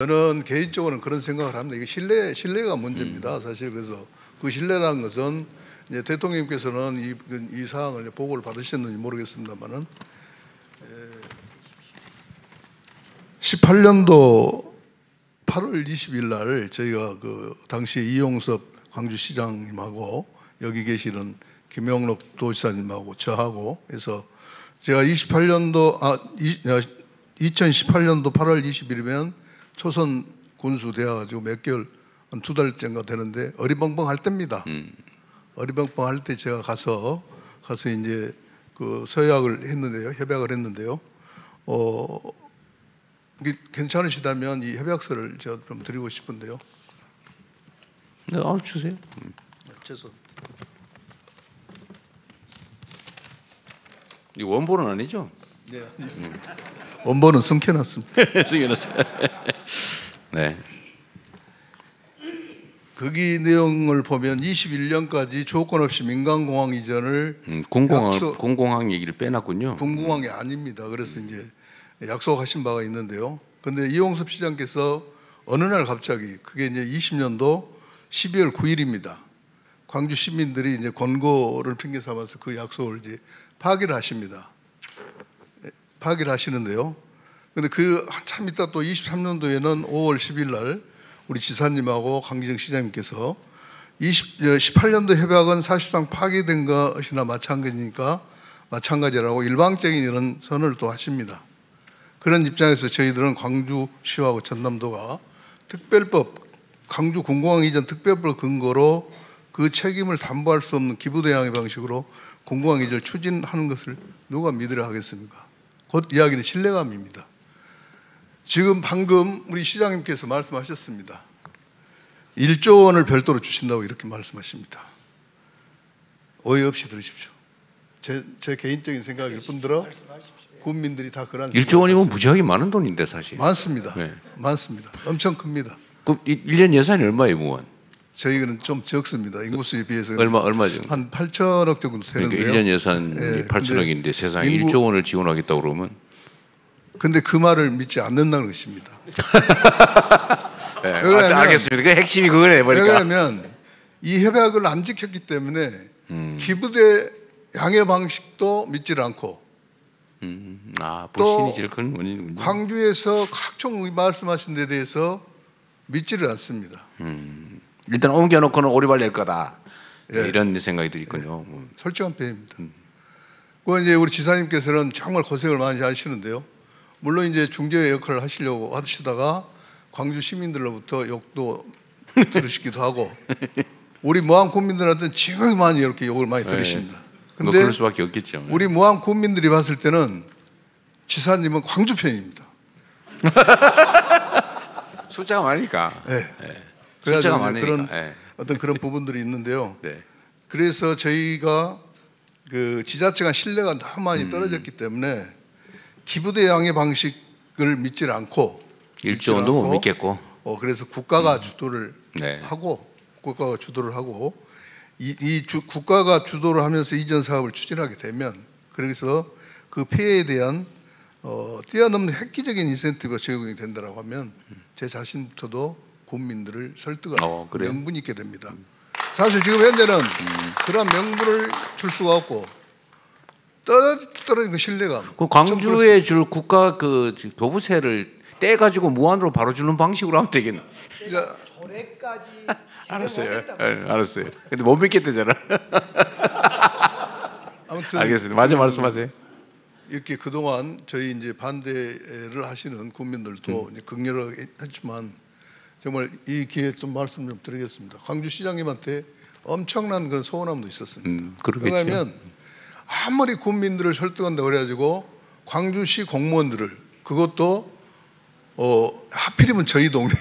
저는 개인적으로는 그런 생각을 합니다. 이게 신뢰가 문제입니다. 사실 그래서 그 신뢰라는 것은 이제 대통령님께서는 이 사항을 보고를 받으셨는지 모르겠습니다만은 18년도 8월 20일 날 저희가 그 당시 이용섭 광주시장님하고 여기 계시는 김영록 도지사님하고 저하고 해서 제가 2018년도 8월 20일이면 초선 군수 되어가지고 몇 개월 한 2달째인가 되는데 어리벙벙할 때입니다. 어리벙벙할 때 제가 가서 이제 그 서약을 했는데요, 협약을 했는데요. 괜찮으시다면 이 협약서를 제가 좀 드리고 싶은데요. 네, 주세요. 죄송합니다. 이 원본은 아니죠? 네. 원본은 숨겨놨습니다. 숨겨놨어요. 네. 거기 내용을 보면 21년까지 조건 없이 민간공항 이전을 공공항 얘기를 빼놨군요. 군공항이 아닙니다. 그래서 이제 약속하신 바가 있는데요. 그런데 이용섭 시장께서 어느 날 갑자기 그게 이제 20년도 12월 9일입니다. 광주 시민들이 이제 권고를 핑계 삼아서 그 약속을 이제 파기를 하십니다. 파기를 하시는데요. 그런데 그 한참 있다 또 23년도에는 5월 10일 날 우리 지사님하고 강기정 시장님께서 18년도 협약은 사실상 파기된 것이나 마찬가지라고 일방적인 이런 선언을 또 하십니다. 그런 입장에서 저희들은 광주시하고 전남도가 특별법, 광주 군공항 이전 특별법 근거로 그 책임을 담보할 수 없는 기부대항의 방식으로 군공항 이전을 추진하는 것을 누가 믿으려 하겠습니까? 곧 이야기는 신뢰감입니다. 지금 방금 우리 시장님께서 말씀하셨습니다. 1조 원을 별도로 주신다고 이렇게 말씀하십니다. 오해 없이 들으십시오. 제 개인적인 생각일 뿐더러 국민들이 다 그런 1조 원이면 무지하게 많은 돈인데 사실. 많습니다. 네. 많습니다. 엄청 큽니다. 그럼 1년 예산이 얼마예요, 무원? 저희는 좀 적습니다. 인구수에 비해서 얼마죠? 한 8천억 정도 되는데요. 그러니까 1년 예산이 8천억인데 세상에 1조 원을 지원하겠다고 그러면. 근데 그 말을 믿지 않는다는 것입니다. 네, 알겠습니다. 그 핵심이 그거네 보니까. 왜냐하면 이 협약을 안 지켰기 때문에 기부대 양해 방식도 믿지를 않고 불신이 제일 큰 원인이군요. 광주에서 각종 말씀하신 데 대해서 믿지를 않습니다. 일단 옮겨놓고는 오리발 낼 거다. 예. 이런 생각이 들있군요. 솔직한 표현입니다. 그 이제 우리 지사님께서는 정말 고생을 많이 하시는데요. 물론 이제 중재 역할을 하시려고 하시다가 광주 시민들로부터 욕도 들으시기도 하고 우리 무안 국민들한테는 지극히 많이 이렇게 욕을 많이 들으십니다. 근데 그럴 수밖에 없겠죠. 우리 무안 국민들이 봤을 때는 지사님은 광주 편입니다. 숫자가 많으니까. 네. 네. 숫자가 많으니까. 그런 네. 어떤 그런 부분들이 있는데요. 네. 그래서 저희가 그 지자체가 신뢰가 너무 많이 떨어졌기 때문에 기부대 양의 방식을 믿질 않고 1조 원도 못 믿겠고. 그래서 국가가 주도를 네. 하고 국가가 주도를 하면서 이전 사업을 추진하게 되면 그래서 그 피해에 대한 뛰어넘는 획기적인 인센티브가 제공이 된다고 하면 제 자신부터도 국민들을 설득할 명분이 있게 됩니다. 사실 지금 현재는 그런 명분을 줄 수가 없고 떨어진 그 신뢰감. 그 광주에 줄 국가 그 도부세를 떼가지고 무한으로 바로 주는 방식으로 하면 되겠네. 조례까지 알았어요. 알았어요. 근데 못 믿겠대잖아. 아무튼 알겠습니다. 마저 말씀하세요. 이렇게 그동안 저희 이제 반대를 하시는 국민들도 이제 극렬하게 했지만 정말 이 기회에 좀 말씀 좀 드리겠습니다. 광주 시장님한테 엄청난 그런 서운함도 있었습니다. 왜냐하면 아무리 국민들을 설득한다고 그래가지고 광주시 공무원들을 그것도 하필이면 저희 동네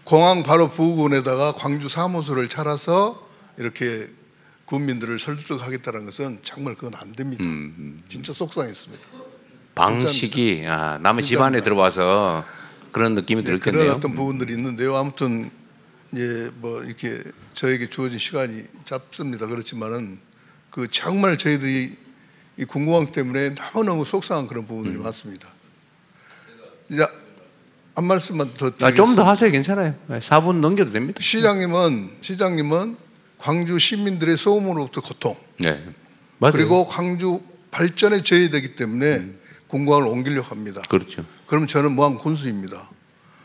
공항 바로 부근에다가 광주 사무소를 차려서 이렇게 국민들을 설득하겠다는 것은 정말 그건 안 됩니다. 진짜 속상했습니다. 방식이 남의 집안에 들어와서 그런 느낌이 들겠네요. 그런 어떤 부분들이 있는데요. 아무튼 이제 뭐 이렇게 저에게 주어진 시간이 짧습니다. 그렇지만은 그 정말 저희들이 이 군공항 때문에 너무너무 속상한 그런 부분들이 많습니다. 이제 한 말씀만 더 좀 드리겠습니다. 더 하세요. 괜찮아요. 4분 넘겨도 됩니다. 시장님은 광주 시민들의 소음으로부터 고통, 네, 맞아요. 그리고 광주 발전에 저해되기 때문에 공공항을 옮기려고 합니다. 그렇죠. 그럼 저는 무한 군수입니다.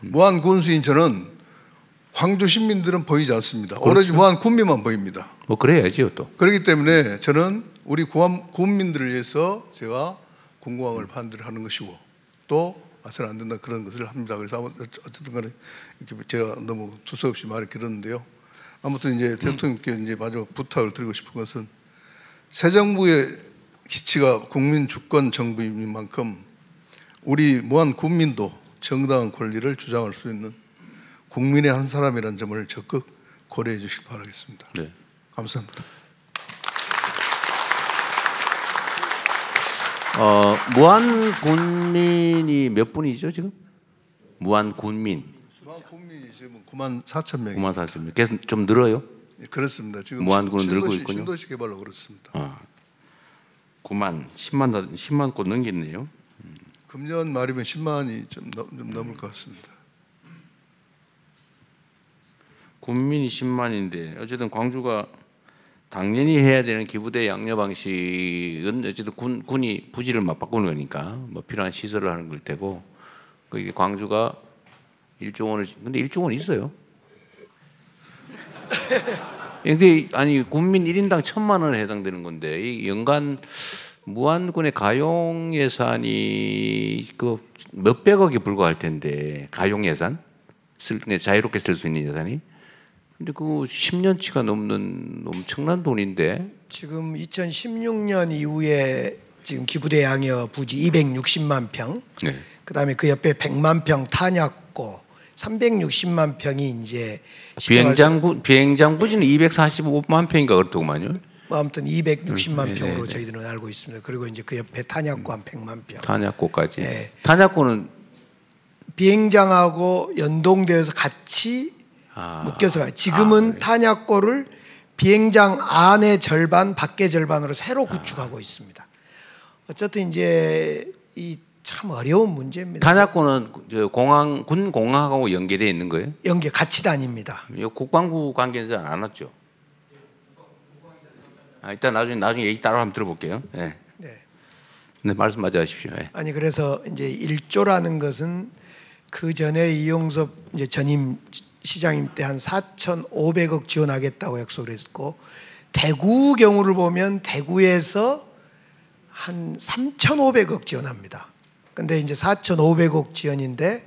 무한 군수인 저는 광주 시민들은 보이지 않습니다. 오로지 무한 군민만 보입니다. 뭐 그래야지요 또. 그렇기 때문에 저는 우리 국민들을 위해서 제가 공공항을 반대를 하는 것이고 또 와서는 안 된다 그런 것을 합니다. 그래서 어쨌든 간에 이렇게 제가 너무 두서없이 말을 길었는데요. 아무튼 이제 대통령께 이제 마지막 부탁을 드리고 싶은 것은 새 정부의 기치가 국민 주권 정부인 만큼 우리 무한 국민도 정당한 권리를 주장할 수 있는 국민의 한 사람이라는 점을 적극 고려해 주시기 바라겠습니다. 네. 감사합니다. 무한 군민이 몇 분이죠 지금? 무한 군민. 무한 국민이 지금 9만 4천 명이 9만 4천 명. 계속 좀 늘어요? 그렇습니다. 지금 무한군은 늘고 있군요. 신도시 개발로 그렇습니다. 9만 10만 곳 넘겼네요. 금년 말이면 10만이 좀 넘을 것 같습니다. 군민이 10만인데 어쨌든 광주가 당연히 해야 되는 기부대 양려 방식은 어쨌든 군이 부지를 막 바꾸는 거니까 뭐 필요한 시설을 하는 걸 테고 그 광주가 1조 원을 근데 1조 원 있어요. 근데 아니 군민 1인당 1,000만 원에 해당되는 건데 이 연간 무안군의 가용 예산이 그 몇백억이 불과할 텐데 가용 예산 자유롭게 쓸 수 있는 예산이 근데 그 10년치가 넘는 엄청난 돈인데 지금 2016년 이후에 지금 기부대 양여 부지 260만 평, 네. 그다음에 그 옆에 100만 평 탄약고 360만 평이 이제 비행장 부지는 245만 평인가 그렇더구만요. 뭐 아무튼 260만 네, 평으로 네. 저희들은 알고 있습니다. 그리고 이제 그 옆에 탄약고 한 100만 평. 탄약고까지. 네. 탄약고는 비행장하고 연동되어서 같이 묶여서 가요. 지금은 그래요? 탄약고를 비행장 안의 절반, 밖의 절반으로 새로 구축하고 있습니다. 어쨌든 이제 이 참 어려운 문제입니다. 탄약고는 저 군 공항하고 연계되어 있는 거예요? 연계 같이 다닙니다. 이거 국방부 관계자 안 왔죠? 일단 나중에 얘기 따로 한번 들어볼게요. 네. 네. 네, 말씀 마저 하십시오. 네. 아니 그래서 이제 1조라는 것은 그 전에 이용섭 이제 전임 시장님 때 한 4,500억 지원하겠다고 약속을 했고 대구 경우를 보면 대구에서 한 3,500억 지원합니다. 근데 이제 4,500억 지원인데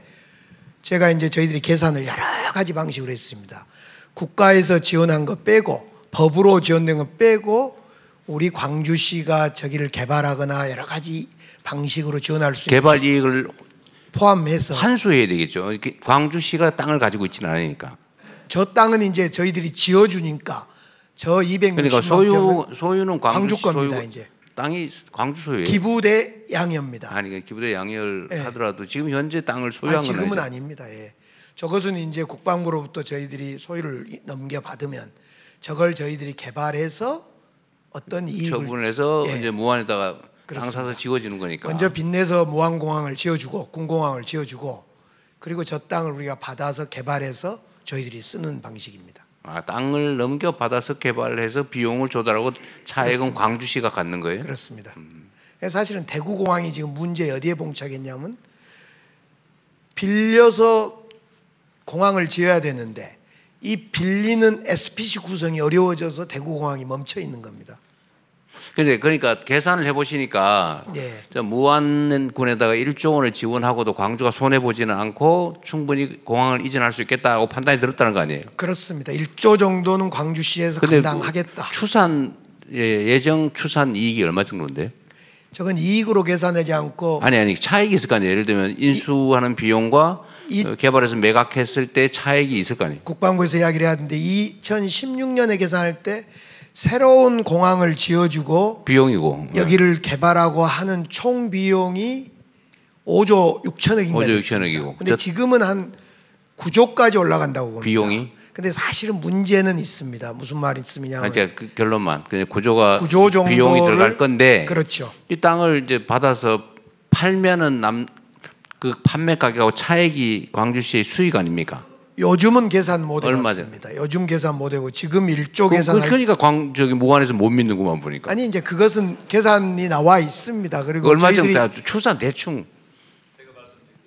제가 이제 저희들이 계산을 여러 가지 방식으로 했습니다. 국가에서 지원한 거 빼고 법으로 지원된 거 빼고 우리 광주시가 저기를 개발하거나 여러 가지 방식으로 지원할 수 있는 개발 이익을 포함해서 환수해야 되겠죠. 이렇게 광주시가 땅을 가지고 있지는 않으니까. 저 땅은 이제 저희들이 지어주니까 저 260만 그러니까 평은 소유는 광주 광주 겁니다. 소유, 이제 땅이 광주 소유예요. 기부대 양여입니다. 아니 그러니까 기부대 양열 예. 하더라도 지금 현재 땅을 소유한 건 지금은 아니죠. 아닙니다. 예. 저것은 이제 국방부로부터 저희들이 소유를 넘겨받으면 저걸 저희들이 개발해서 어떤 이익을 처분해서 예. 이제 무안에다가 땅 그렇습니다. 사서 지어지는 거니까. 먼저 빚내서 무안공항을 지어주고 군공항을 지어주고 그리고 저 땅을 우리가 받아서 개발해서 저희들이 쓰는 방식입니다. 땅을 넘겨받아서 개발해서 비용을 조달하고 차액은 그렇습니다. 광주시가 갖는 거예요? 그렇습니다. 사실은 대구공항이 지금 문제 어디에 봉착했냐면 빌려서 공항을 지어야 되는데 이 빌리는 SPC 구성이 어려워져서 대구공항이 멈춰 있는 겁니다. 근데 그러니까 계산을 해보시니까 예. 무안군에다가 1조 원을 지원하고도 광주가 손해 보지는 않고 충분히 공항을 이전할 수 있겠다고 판단이 들었다는 거 아니에요? 그렇습니다. 1조 정도는 광주시에서 근데 감당하겠다. 예정 추산 이익이 얼마 정도인데요? 저건 이익으로 계산하지 않고 아니 차익이 있을 거 아니에요. 예를 들면 인수하는 비용과 개발해서 매각했을 때 차익이 있을 거 아니에요. 국방부에서 이야기를 하는데 2016년에 계산할 때 새로운 공항을 지어주고 비용이고 여기를 개발하고 하는 총 비용이 5조 6천억인가 5조 됐습니다. 6천억이고. 근데 지금은 한 9조까지 올라간다고 봅니다. 비용이? 근데 사실은 문제는 있습니다. 무슨 말씀이냐면 그러니까 그 결론만 그냥 구조가 9조 정도를 비용이 들어갈 건데 그렇죠. 이 땅을 이제 받아서 팔면은 그 판매 가격하고 차액이 광주시의 수익 아닙니까? 요즘은 계산 못 얼마죠? 해봤습니다. 요즘 계산 못 하고 지금 1조 계산할 그러니까 저기 무안에서 못 믿는구만 보니까. 아니 이제 그것은 계산이 나와 있습니다. 그리고 얼마 정도 저희들이 추산 대충.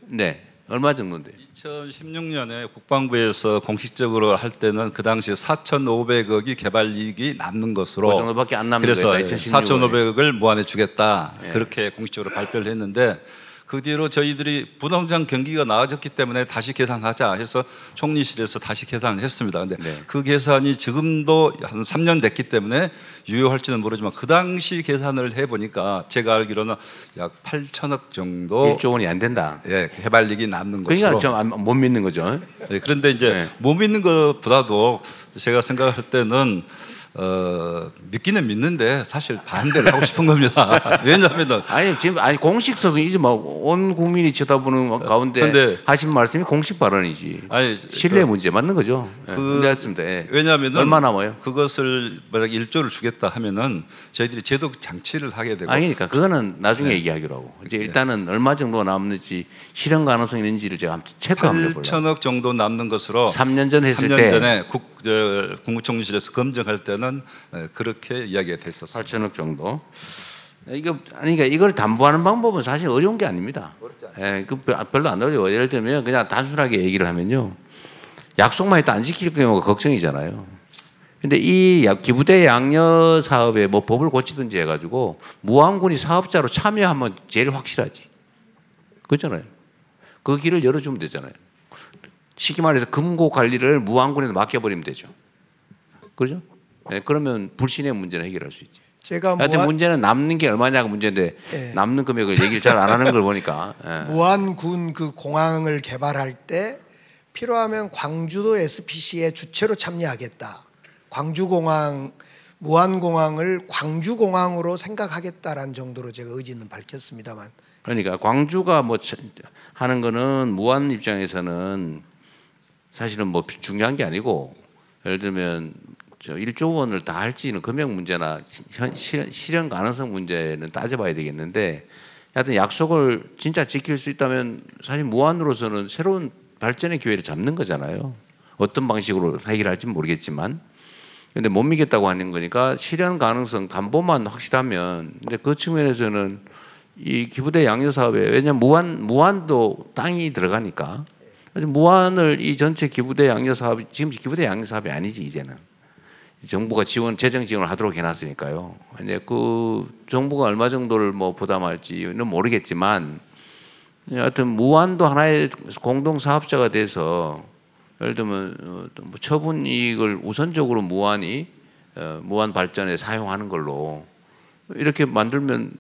네, 얼마 정도인데? 2016년에 국방부에서 공식적으로 할 때는 그 당시에 4,500억이 개발 이익이 남는 것으로 그 정도밖에 안 남는 그래서 거예요, 2016 년에. 4,500억을 무한에 주겠다 예. 그렇게 공식적으로 발표를 했는데 그 뒤로 저희들이 부동산 경기가 나아졌기 때문에 다시 계산하자 해서 총리실에서 다시 계산을 했습니다. 근데 네. 그 계산이 지금도 한 3년 됐기 때문에 유효할지는 모르지만 그 당시 계산을 해보니까 제가 알기로는 약 8천억 정도 1조 원이 안 된다. 예, 개발이익이 남는 것으로. 그러니까 좀 못 믿는 거죠. 네, 그런데 이제 네. 못 믿는 것보다도 제가 생각할 때는 믿기는 믿는데 사실 반대를 하고 싶은 겁니다. 왜냐하면 아니 지금 공식서도 이제 막 온 국민이 쳐다보는 가운데 근데- 하신 말씀이 공식 발언이지. 아니 신뢰 문제 맞는 거죠. 예, 그- 문제 같습니다. 예. 왜냐하면 얼마 남아요? 그것을 만약 1조를 주겠다 하면은 저희들이 제도 장치를 하게 되고 아니 그러니까 그거는 나중에 얘기하기로 하고 이제 일단은 얼마 정도 남는지 실현 가능성이 있는지를 제가 한번 체크 한번 해보려고. 8천억 정도 남는 것으로 3년 전 했을 3년 때 전에 국무총리실에서 검증할 때는 그렇게 이야기가 됐었어요. 8천억 정도. 그러니까 이걸 담보하는 방법은 사실 어려운 게 아닙니다. 예, 그 별로 안 어려워. 예를 들면 그냥 단순하게 얘기를 하면요, 약속만 했다 안 지킬 경우가 걱정이잖아요. 근데 이 기부대 양녀 사업에 뭐 법을 고치든지 해가지고 무안군이 사업자로 참여하면 제일 확실하지. 그렇잖아요. 그 길을 열어주면 되잖아요. 쉽게 말해서 금고 관리를 무안군에 맡겨버리면 되죠. 그렇죠? 예, 그러면 불신의 문제는 해결할 수 있지. 제가 하여튼 문제는 남는 게 얼마냐가 문제인데 예. 남는 금액을 얘기를 잘 안 하는 걸 보니까 예. 무안군 그 공항을 개발할 때 필요하면 광주도 SPC의 주체로 참여하겠다. 광주공항, 무안공항을 광주공항으로 생각하겠다라는 정도로 제가 의지는 밝혔습니다만 그러니까 광주가 뭐 하는 거는 무안 입장에서는 사실은 뭐 중요한 게 아니고, 예를 들면 저 1조 원을 다 할지는 금액 문제나 실현 가능성 문제는 따져봐야 되겠는데, 하여튼 약속을 진짜 지킬 수 있다면 사실 무안으로서는 새로운 발전의 기회를 잡는 거잖아요. 어떤 방식으로 해결할지는 모르겠지만, 근데 못 믿겠다고 하는 거니까 실현 가능성 담보만 확실하면. 근데 그 측면에서는 이 기부대 양녀 사업에, 왜냐면 무안도 땅이 들어가니까 무안을 이 전체 기부대 양녀 사업이 지금 기부대 양녀 사업이 아니지 이제는. 정부가 재정 지원을 하도록 해놨으니까요. 이제 그 정부가 얼마 정도를 뭐 부담할지는 모르겠지만, 하여튼 무안도 하나의 공동 사업자가 돼서 예를 들면 뭐 처분 이익을 우선적으로 무안 발전에 사용하는 걸로 이렇게 만들면